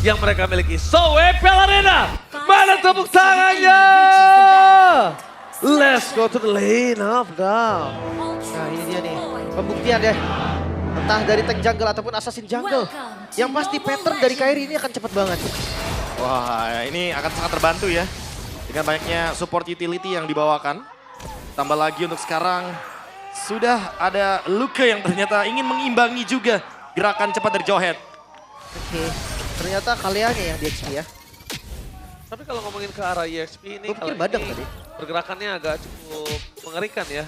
yang mereka miliki. So, EPL Arena, mana tepuk tangannya? Let's go to the lane of down. Nah ini dia nih, pembuktian ya. Entah dari tank jungle ataupun assassin jungle. Yang pasti pattern dari Kairi ini akan cepat banget. Wah, ini akan sangat terbantu ya. Dengan banyaknya support utility yang dibawakan. Tambah lagi untuk sekarang, sudah ada Luka yang ternyata ingin mengimbangi juga gerakan cepat dari Jawhead. Oke, ternyata kaliannya yang di XP ya. Tapi kalau ngomongin ke arah EXP ini, Gua pikir kali badak ini tadi. pergerakannya agak cukup mengerikan ya.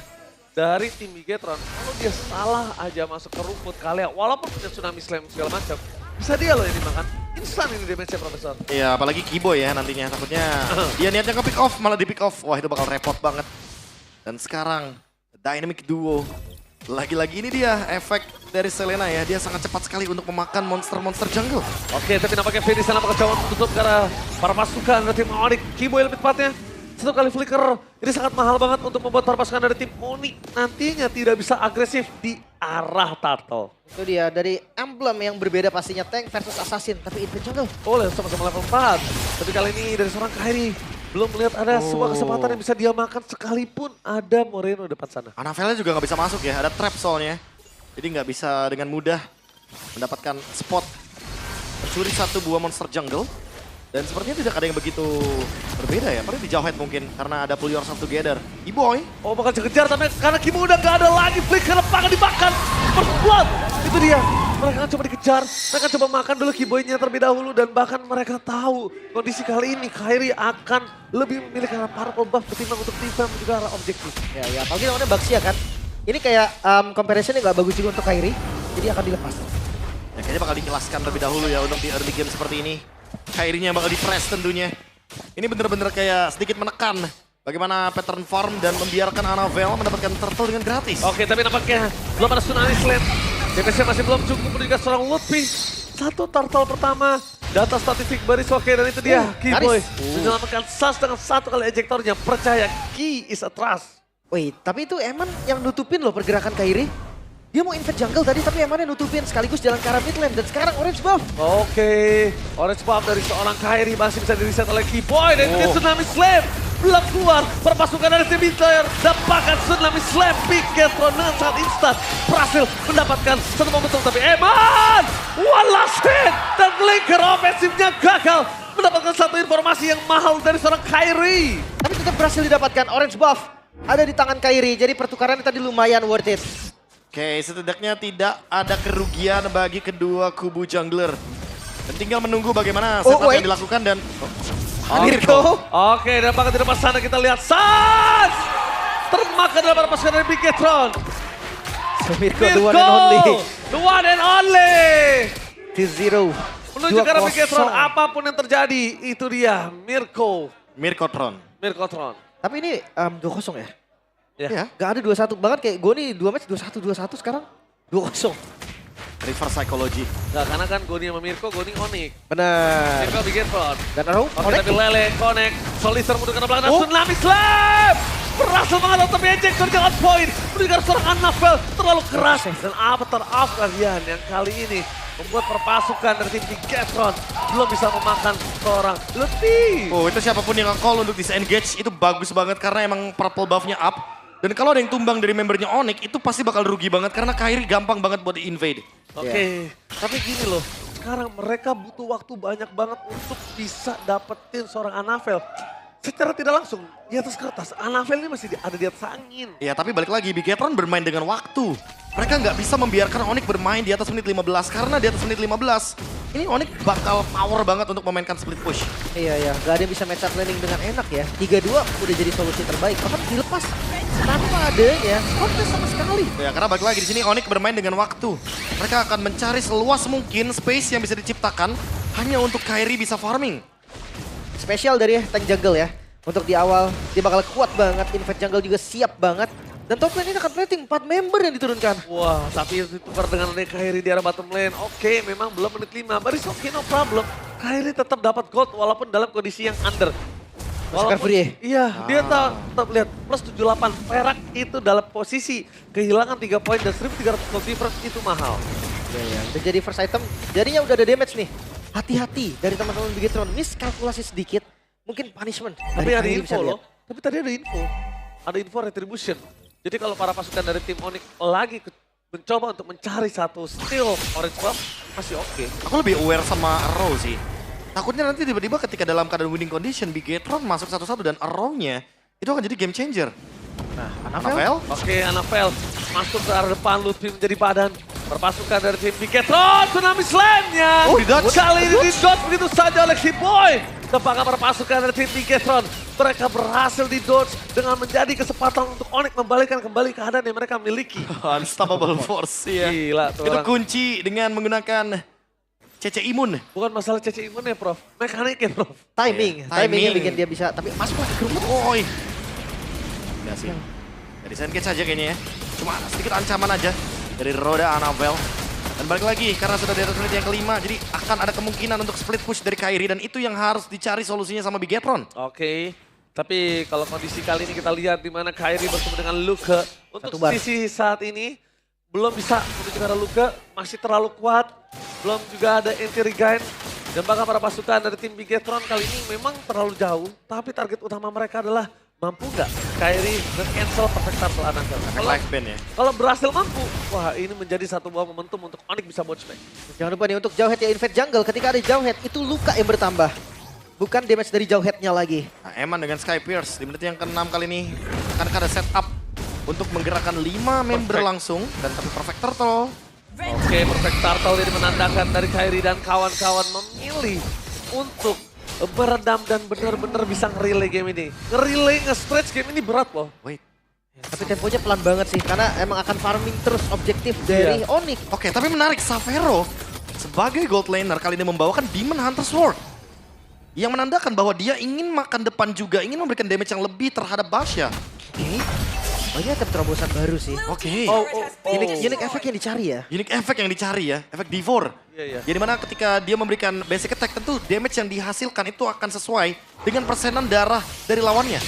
Dari tim Bigetron, kalau dia salah aja masuk ke rumput kalian, walaupun punya tsunami slam segala macam, bisa dia loh yang dimakan. Instan ini damage-nya Profesor. Iya, apalagi Keyboy ya nantinya. Takutnya dia niatnya ke pick off, malah di pick off. Wah, itu bakal repot banget. Dan sekarang, Dynamic Duo. Lagi-lagi ini dia efek dari Selena ya. Dia sangat cepat sekali untuk memakan monster-monster jungle. Oke, tapi nampaknya Fede sana bakal coba tutup karena para pasukan dari tim Onyx. Keyboy lebih tepatnya. Satu kali flicker, ini sangat mahal banget untuk membuat para pasukan dari tim Onyx nantinya tidak bisa agresif di arah Turtle. Itu dia, dari emblem yang berbeda pastinya tank versus assassin, tapi Infant jungle. Oleh sama-sama level 4. Tapi kali ini dari seorang Kairi belum melihat ada sebuah kesempatan yang bisa dia makan sekalipun ada Moreno depan sana. Anavelnya juga nggak bisa masuk ya, ada trap soalnya. Jadi nggak bisa dengan mudah mendapatkan spot mencuri satu buah monster jungle. Dan sepertinya tidak ada yang begitu berbeda ya, paling di Jawhead mungkin karena ada pull yourself together. Keyboy, Oh bakal dikejar tapi karena Kimo udah gak ada lagi flick karena pangan dimakan. First blood, itu dia. Mereka akan coba dikejar, mereka coba makan dulu Keyboy-nya terlebih dahulu dan bahkan mereka tahu kondisi kali ini Kairi akan lebih memilih arah purple buff ketimbang untuk defense dan juga arah objektif. Ya, apalagi lawannya Baxia kan. Ini kayak comparison-nya nggak bagus juga untuk Kairi, jadi akan dilepas. ya kayaknya bakal dikilaskan terlebih dahulu ya untuk di early game seperti ini. Kairinya bakal di-press tentunya. Ini bener-bener kayak sedikit menekan bagaimana pattern farm dan membiarkan Anavel mendapatkan turtle dengan gratis. Oke tapi nampaknya belum ada tsunami slam. DPS masih belum cukup dan juga seorang Lutfi. Satu turtle pertama, data statistik baris oke dan itu dia Keyboy. Menyelamatkan Sas dengan satu kali ejektornya. Percaya, Key is a trust. Wait, tapi itu Eman yang nutupin loh pergerakan Kairi. Dia mau invade jungle tadi, tapi Emannya nutupin sekaligus jalan ke arah mid lane. Dan sekarang orange buff. Oke, orange buff dari seorang Kairi masih bisa di-reset oleh Keyboy dan itu dia tsunami slam. Belum keluar, perpasukan dari tim Inter dapatkan tsunami slam. Bigetron dengan saat instan berhasil mendapatkan satu momentum. Tapi Eman, one last hit dan blinker ofensifnya gagal. Mendapatkan satu informasi yang mahal dari seorang Kairi. Tapi tetap berhasil didapatkan orange buff. Ada di tangan Kairi, jadi pertukarannya tadi lumayan worth it. Oke, setidaknya tidak ada kerugian bagi kedua kubu jungler. Dan tinggal menunggu bagaimana setup yang dilakukan dan... Mirko. Oke, dan bahkan di depan sana kita lihat Sans termakan dalam pasukan dari Bigetron. Mirko, the one and only. The one and only. T0. Menuju ke arah Bigetron, apapun yang terjadi, itu dia Mirko. Mirkotron. Mirkotron. Tapi ini 2-0 ya? Ya. Gak ada 2-1. Bahkan kayak gue nih 2 match 2-1 sekarang 2-0. Reverse psychology. Nggak, karena kan Goni sama Mirko, Goni Onyx. Benar. Mirko Bigetron. Dan Arrow, Oke, tapi Lele, Connect, Solister menuju ke belakang, Tsunami Slam! Berhasil mengalah tapi ejector jangan point. Menuju ke seorang Anavel, terlalu keras. Dan Avatar of kalian yang kali ini membuat perpasukan dari tim Bigetron belum bisa memakan seorang Lutfi. Oh, itu siapapun yang nge-call untuk disengage itu bagus banget karena emang purple buff-nya up. Dan kalau ada yang tumbang dari membernya Onyx itu pasti bakal rugi banget karena Kairi gampang banget buat di-invade. Oke, tapi gini loh, sekarang mereka butuh waktu banyak banget untuk bisa dapetin seorang Anavel. Secara tidak langsung, di atas kertas, Anavel ini masih ada di atas angin. Ya tapi balik lagi, Bigetron bermain dengan waktu. Mereka nggak bisa membiarkan Onyx bermain di atas menit 15 karena di atas menit 15 ini Onyx bakal power banget untuk memainkan split push. Iya, gak ada yang bisa match up landing dengan enak ya. 3-2 udah jadi solusi terbaik. Bahkan dilepas tanpa adanya kontes sama sekali. Ya karena balik lagi di sini Onyx bermain dengan waktu. Mereka akan mencari seluas mungkin space yang bisa diciptakan hanya untuk Kairi bisa farming. Spesial dari tank jungle ya. Untuk di awal dia bakal kuat banget. Invade jungle juga siap banget. Dan top lane ini akan plating 4 member yang diturunkan. Wah, tapi ditukar dengan Kairi di arah bottom lane. Oke, memang belum menit 5, but it's okay, no problem. Kairi tetap dapat gold walaupun dalam kondisi yang under. Free. Iya, dia tetap lihat plus 78 perak itu dalam posisi kehilangan 3 poin dan 1300 gold difference itu mahal. Iya. Udah jadi first item. Jadinya udah ada damage nih. hati-hati dari teman-teman Bigetron. Miskalkulasi sedikit, mungkin punishment. Tapi dari ada Kairi info bisa loh. lihat. Tapi tadi ada info. Ada info retribution. Jadi kalau para pasukan dari tim Onyx lagi mencoba untuk mencari satu steal orange buff, masih oke. Aku lebih aware sama Arrow sih. Takutnya nanti tiba-tiba ketika dalam keadaan winning condition, Bigetron masuk satu-satu dan Arrow-nya itu akan jadi game changer. Nah, Anavel? Oke, Anavel masuk ke arah depan, Lutfi menjadi badan. Perpasukan dari tim Bigetron, Tsunami Slam-nya. Oh, di-dodge. Kali ini di-dodge begitu saja oleh Kiboy. Tampaknya perpasukan dari tim Bigetron, mereka berhasil di-dodge dengan menjadi kesempatan untuk Onyx membalikan kembali keadaan yang mereka miliki. Unstoppable force ya. Gila tuh Itu orang. kunci dengan menggunakan CC imun. Bukan masalah CC imun ya, Prof. Mekaniknya, Prof. timing, Iya, timing yang timing. bikin dia bisa. Tapi masuk lagi ke rumah. Woi. Udah sih. Dari Sengage saja kayaknya ya. Cuma sedikit ancaman aja dari Roda Anavel. Dan balik lagi karena sudah di atas menit yang kelima. Jadi akan ada kemungkinan untuk split push dari Kairi. Dan itu yang harus dicari solusinya sama Bigetron. Oke. Tapi kalau kondisi kali ini kita lihat di mana Kairi bertemu dengan Luke. Untuk Satu bar. sisi saat ini belum bisa menuju ke arah Luke. Masih terlalu kuat. Belum juga ada anti regain. Dan bahkan para pasukan dari tim Bigetron kali ini memang terlalu jauh. Tapi target utama mereka adalah mampu nggak Kairi nge-cancel Perfect Turtle Anavel. Efek live ban ya. Kalau berhasil mampu, wah ini menjadi satu buah momentum untuk Onyx bisa bounce back. Jangan lupa nih untuk Jauhead ya invade jungle. Ketika ada Jauhead itu luka yang bertambah. Bukan damage dari Jauheadnya lagi. Nah, Eman dengan Sky Pierce di menit yang ke-6 kali ini akan ada setup untuk menggerakkan 5 member Perfect. langsung dan tapi Perfect Turtle. Oke, Perfect Turtle ini menandakan dari Kairi dan kawan-kawan memilih untuk beredam dan benar-benar bisa nge-relay game ini. Nge-relay, nge-stretch game ini berat loh. Wait. Tapi temponya pelan banget sih. Karena emang akan farming terus objektif dari Onyx. Oke, tapi menarik Savero sebagai gold laner kali ini membawakan Demon Hunter Sword. Yang menandakan bahwa dia ingin makan depan juga, ingin memberikan damage yang lebih terhadap Basya. Oke. Oh ini ada terobosan baru sih. Oke. Unique efek yang dicari ya. Unique efek yang dicari ya, efek Devour. Iya. Jadi mana ketika dia memberikan basic attack tentu damage yang dihasilkan itu akan sesuai dengan persenan darah dari lawannya.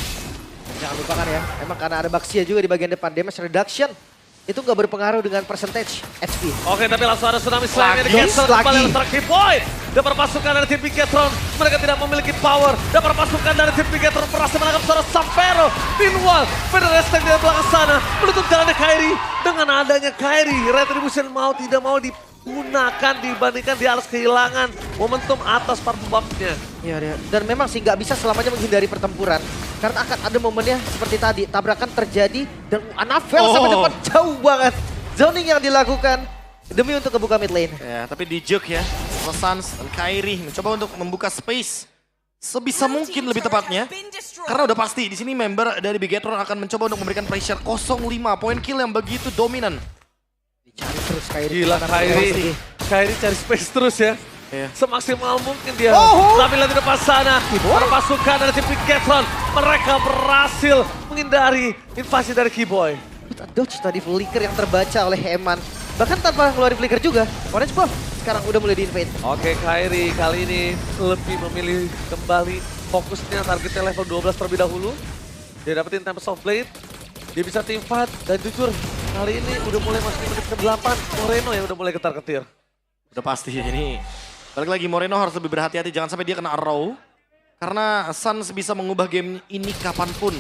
Jangan lupakan ya, emang karena ada Baxia juga di bagian depan. Damage reduction itu nggak berpengaruh dengan percentage HP. Oke, tapi langsung ada Tsunami Slam yang Lagi. di-cancel kembali oleh Turkey Boy. Dan perpasukan dari tim Bigetron, mereka tidak memiliki power. Dan perpasukan dari tim Bigetron berhasil menangkap seorang Savero. Meanwhile, Federer di belakang sana menutup jalannya Kairi. Dengan adanya Kairi, Retribution mau tidak mau digunakan dibandingkan dia harus kehilangan momentum atas party buff-nya. Iya, dan memang sih nggak bisa selamanya menghindari pertempuran. Karena akan ada momennya seperti tadi, tabrakan terjadi dan Anavel sampai depan jauh banget. Zoning yang dilakukan demi untuk membuka mid lane. Ya, tapi di juke ya, Sans dan Kairi mencoba untuk membuka space sebisa mungkin lebih tepatnya. Karena udah pasti di sini member dari Bigetron akan mencoba untuk memberikan pressure 0-5 poin kill yang begitu dominan. Dicari terus Kairi. Gila Kairi, Kairi cari space terus ya. Iya. Semaksimal mungkin dia. Oh. Tapi lihat di depan sana, para pasukan dari tim Bigetron, mereka berhasil menghindari invasi dari Keyboy. Dodge tadi flicker yang terbaca oleh Eman. Bahkan tanpa ngeluarin flicker juga. Orange buff sekarang udah mulai di-invade. Oke, Kairi kali ini lebih memilih kembali fokusnya targetnya level 12 terlebih dahulu. Dia dapetin Tempest of Blade, dia bisa team fight, dan jujur kali ini udah mulai masuk di menit ke-8, Moreno yang udah mulai ketar-ketir. Udah pasti ini. Balik lagi Moreno harus lebih berhati-hati jangan sampai dia kena arrow. Karena Suns bisa mengubah game ini kapanpun.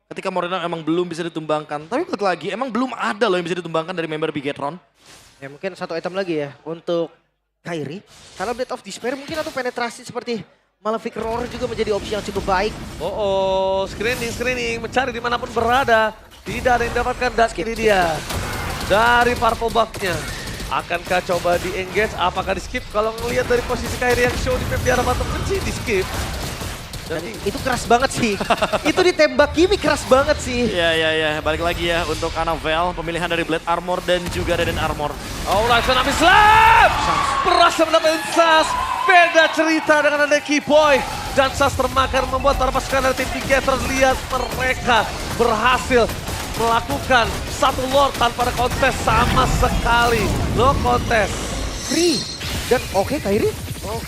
Ketika Moreno emang belum bisa ditumbangkan. Tapi balik lagi emang belum ada loh yang bisa ditumbangkan dari member Bigetron. Ya mungkin satu item lagi ya untuk Kairi. Karena Blade of Despair mungkin atau penetrasi seperti Malefic Roar juga menjadi opsi yang cukup baik. Screening, mencari dimanapun berada. Tidak ada yang dapatkan, dan ini dia. Dari purple buff-nya. Akankah coba di-engage, apakah di-skip? Kalau ngelihat dari posisi Kairi yang show di map di arah bottom sih di-skip. Dan itu keras banget sih. Itu ditembak Kimi keras banget sih. Ya. Balik lagi ya untuk Anavel. Pemilihan dari Blade Armor dan juga Raiden Armor. Alright, Tsunami Slam! Berhasil mendapatkan Sas. Beda cerita dengan ada Keyboy. Dan Sas termakan membuat para pasukan dari tim Bigetron lihat mereka berhasil melakukan satu lord tanpa ada kontes sama sekali. No kontes. Free. Dan oke Kairi.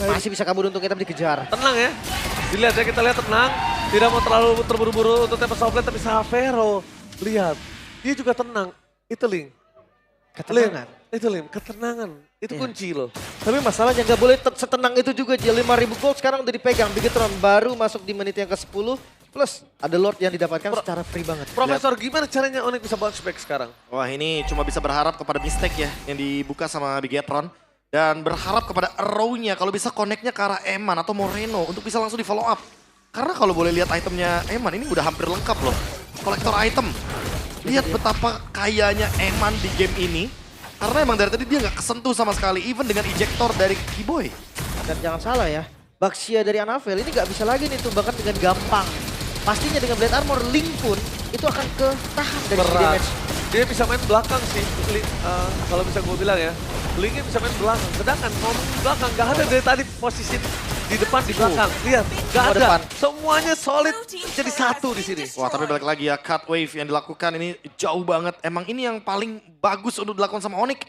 Masih bisa kabur untuk kita dikejar. Tenang ya. Dilihat ya, kita lihat tenang. Tidak mau terlalu terburu-buru untuk Tempest of Blade, tapi Savero. Lihat, dia juga tenang. Itu Link. Ketenangan. Itu Link, ketenangan. Itu Iya. kunci loh. Tapi masalahnya nggak boleh setenang itu juga, Ji. 5.000 gold sekarang udah dipegang. Bigetron baru masuk di menit yang ke-10. Plus ada Lord yang didapatkan secara free banget. Profesor, gimana caranya Onyx bisa bounce back sekarang? Wah ini cuma bisa berharap kepada mistake ya yang dibuka sama Bigetron. Dan berharap kepada arrow-nya kalau bisa connect-nya ke arah Eman atau Moreno untuk bisa langsung di follow up. Karena kalau boleh lihat itemnya Eman ini udah hampir lengkap loh. Kolektor item. Lihat betapa kayanya Eman di game ini. Karena emang dari tadi dia nggak kesentuh sama sekali. Even dengan ejector dari Keyboy. Dan jangan salah ya, Baxia dari Anavel ini nggak bisa lagi nih tumbangkan dengan gampang. Pastinya dengan Blade Armor, Link pun itu akan ketahan dari segi Berat. damage. Dia bisa main belakang sih, kalau bisa gue bilang ya. Linknya bisa main belakang, sedangkan ngomong di belakang gak ada dari tadi posisi di depan di belakang. Lihat, gak Semua ada. depan. Semuanya solid jadi satu di sini. Wah tapi balik lagi ya, cut wave yang dilakukan ini jauh banget. Emang ini yang paling bagus untuk dilakukan sama Onyx.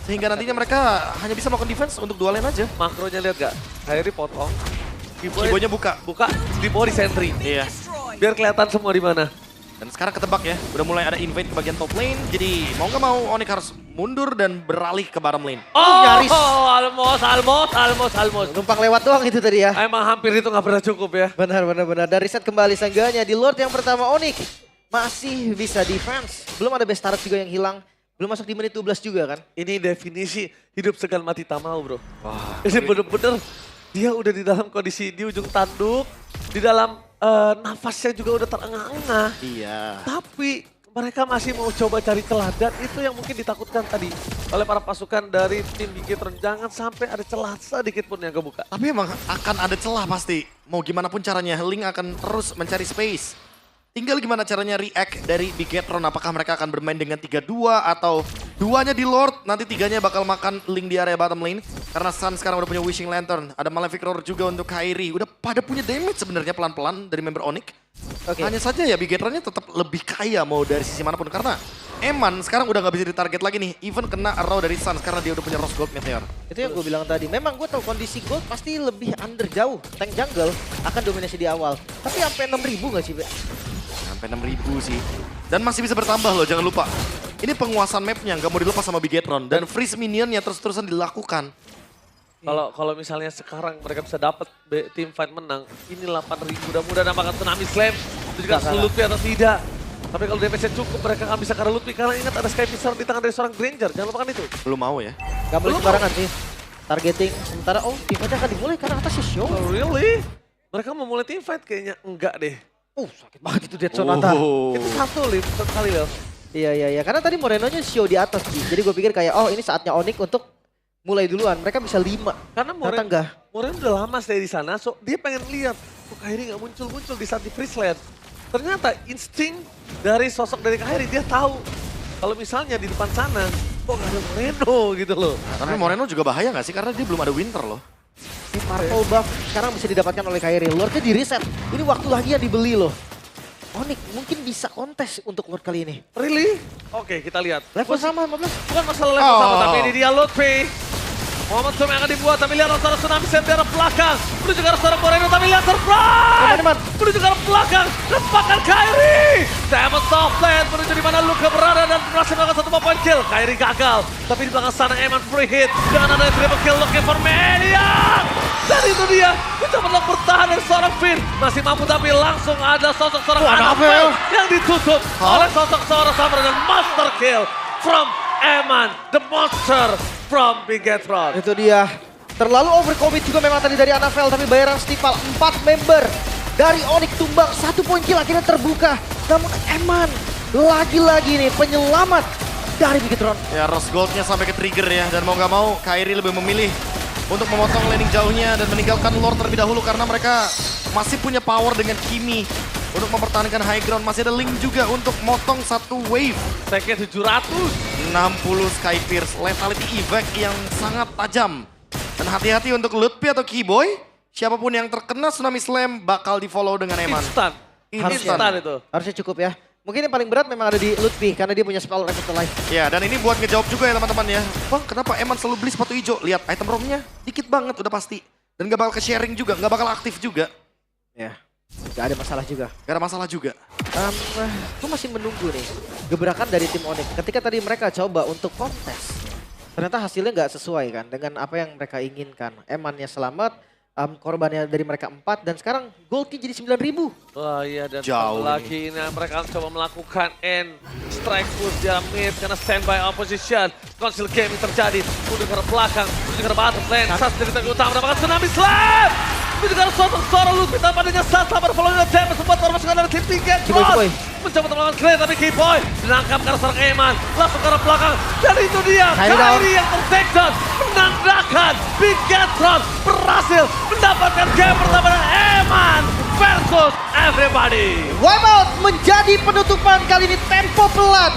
Sehingga nantinya mereka hanya bisa melakukan defense untuk dua lane aja. Makronya lihat gak? Kairi potong. Keyboynya buka. Buka di bawah di sentry. Iya. Biar kelihatan semua di mana. Dan sekarang ketebak ya, udah mulai ada invade ke bagian top lane. Jadi mau nggak mau Onyx harus mundur dan beralih ke bottom lane. Oh, nyaris. almost. Numpang lewat doang itu tadi ya. Emang hampir itu nggak pernah cukup ya. Benar. Dari set kembali seenggaknya di Lord yang pertama Onyx masih bisa defense. Belum ada best turret juga yang hilang. Belum masuk di menit 12 juga kan. Ini definisi hidup segan mati tak mau, bro. Wah, Ini bener-bener dia udah di dalam kondisi di ujung tanduk, di dalam nafasnya juga udah terengah-engah. iya. Tapi mereka masih mau coba cari celah dan itu yang mungkin ditakutkan tadi oleh para pasukan dari tim Bigetron. Jangan sampai ada celah sedikit pun yang kebuka. Tapi emang akan ada celah pasti. Mau gimana pun caranya, Link akan terus mencari space. Tinggal gimana caranya react dari Bigetron. Apakah mereka akan bermain dengan 3-2 atau duanya di Lord, nanti tiganya bakal makan Link di area bottom lane. Karena Sun sekarang udah punya Wishing Lantern. Ada Malefic Roar juga untuk Kairi. Udah pada punya damage sebenarnya pelan-pelan dari member Onyx. Oke. Hanya saja ya Bigetronnya tetap lebih kaya mau dari sisi manapun. Karena Eman sekarang udah gak bisa ditarget lagi nih. Even kena arrow dari Sun karena dia udah punya Rose Gold Meteor. Itu yang gue bilang tadi. Memang gue tahu kondisi gold pasti lebih under jauh. Tank jungle akan dominasi di awal. Tapi sampai 6.000 gak sih, Be? Sampai 6.000 sih. Dan masih bisa bertambah loh, jangan lupa. Ini penguasaan mapnya nggak mau dilepas sama Bigetron. Dan freeze minionnya terus-terusan dilakukan. Kalau misalnya sekarang mereka bisa dapat tim fight menang, ini 8.000 mudah-mudahan apakah Tsunami Slam itu juga Nggak Lutfi atau tidak. Tapi kalau damage-nya cukup mereka akan bisa ke arah Lutfi karena ingat ada Sky Pisar di tangan dari seorang Granger, jangan lupakan itu. Belum mau ya. Gak boleh Belum. sembarangan sih. Targeting. Sementara tim fight akan dimulai karena atasnya show. Oh really? Mereka mau mulai tim fight kayaknya enggak deh. Sakit banget itu Dead Sonata. Itu satu kali loh. Iya. Karena tadi Moreno-nya show di atas, Ji. Jadi gue pikir kayak, oh ini saatnya Onyx untuk mulai duluan. Mereka bisa 5. Karena Ternyata enggak. Moreno udah lama stay di sana, so dia pengen lihat kok Kairi nggak muncul-muncul di saat di Freeze Land. Ternyata insting dari sosok dari Kairi, dia tahu kalau misalnya di depan sana kok nggak ada Moreno gitu loh. Tapi Moreno juga bahaya nggak sih? Karena dia belum ada winter loh. Purple buff sekarang bisa didapatkan oleh Kairi. Lordnya di reset. Ini waktu lagi yang dibeli loh. Onyx mungkin bisa kontes untuk Lord kali ini. Really? Oke, kita lihat. Level sama 15. Bukan masalah level sama, tapi ini dia Lutfi. Momentum yang akan dibuat, tapi lihat seorang Tsunami Slam di arah belakang. Menuju ke arah seorang Moreno, tapi lihat surprise! Teman-teman. Menuju ke arah belakang, lepaskan Kairi! Demon Soft Land menuju di mana Luka berada dan berhasil melakukan 1 point kill. Kairi gagal, tapi di belakang sana Eman free hit. Dengan ada triple kill, looking for Maniac! Dan itu dia, mencoba bertahan dari seorang Finn. Masih mampu tapi langsung ada sosok seorang Anavel yang ditutup oleh sosok seorang Summer dan master kill from Eman, the monster from Bigetron. Itu dia. Terlalu overcommit juga memang tadi dari Anavel, tapi bayaran Stipal 4 member dari Onyx tumbang. 1 point kill akhirnya terbuka. Namun Eman lagi-lagi nih penyelamat dari Bigetron. Ya Rose Goldnya sampai ke trigger ya. Dan mau nggak mau Kairi lebih memilih untuk memotong landing jauhnya dan meninggalkan Lord terlebih dahulu. Karena mereka masih punya power dengan Kimi untuk mempertahankan high ground. Masih ada Link juga untuk motong 1 wave. Seknya 700. 60 Sky Pierce, lethality effect yang sangat tajam. Dan hati-hati untuk Lutfi atau Keyboy. Siapapun yang terkena Tsunami Slam bakal di follow dengan Eman. Instan. Harusnya. Instan itu. Harusnya cukup ya. Mungkin yang paling berat memang ada di Lutfi karena dia punya spell Rest of the Life. Ya dan ini buat ngejawab juga ya teman-teman ya. Bang kenapa Eman selalu beli sepatu hijau? Lihat item roamnya dikit banget udah pasti. Dan gak bakal ke-sharing juga, gak bakal aktif juga. Ya. Gak ada masalah juga. Gak ada masalah juga. Gue masih menunggu nih gebrakan dari tim Onyx. Ketika tadi mereka coba untuk kontes Ternyata hasilnya nggak sesuai kan dengan apa yang mereka inginkan. Emannya selamat, korbannya dari mereka 4 dan sekarang goldnya jadi 9.000. Wah iya dan Jauh satu lagi ini mereka akan coba melakukan end strike push di arah mid karena standby opposition. Conceal game yang terjadi, mundur ke arah belakang, menuju ke arah bottom lane. Sas dari tengah utama mendapatkan tsunami slam. Menuju ke arah suara Lutfi tanpa adanya Sas, sabar following the damage sempat termasukkan dari tim Pinketron. Mencoba melawan Clay tapi Keyboy menangkap ke arah seorang Eman. Langsung ke arah belakang dan itu dia Kairi yang ter-take down. Menandakan Pinketron berhasil mendapatkan game pertama dari Eman versus everybody. Wipeout menjadi penutupan kali ini tempo pelan.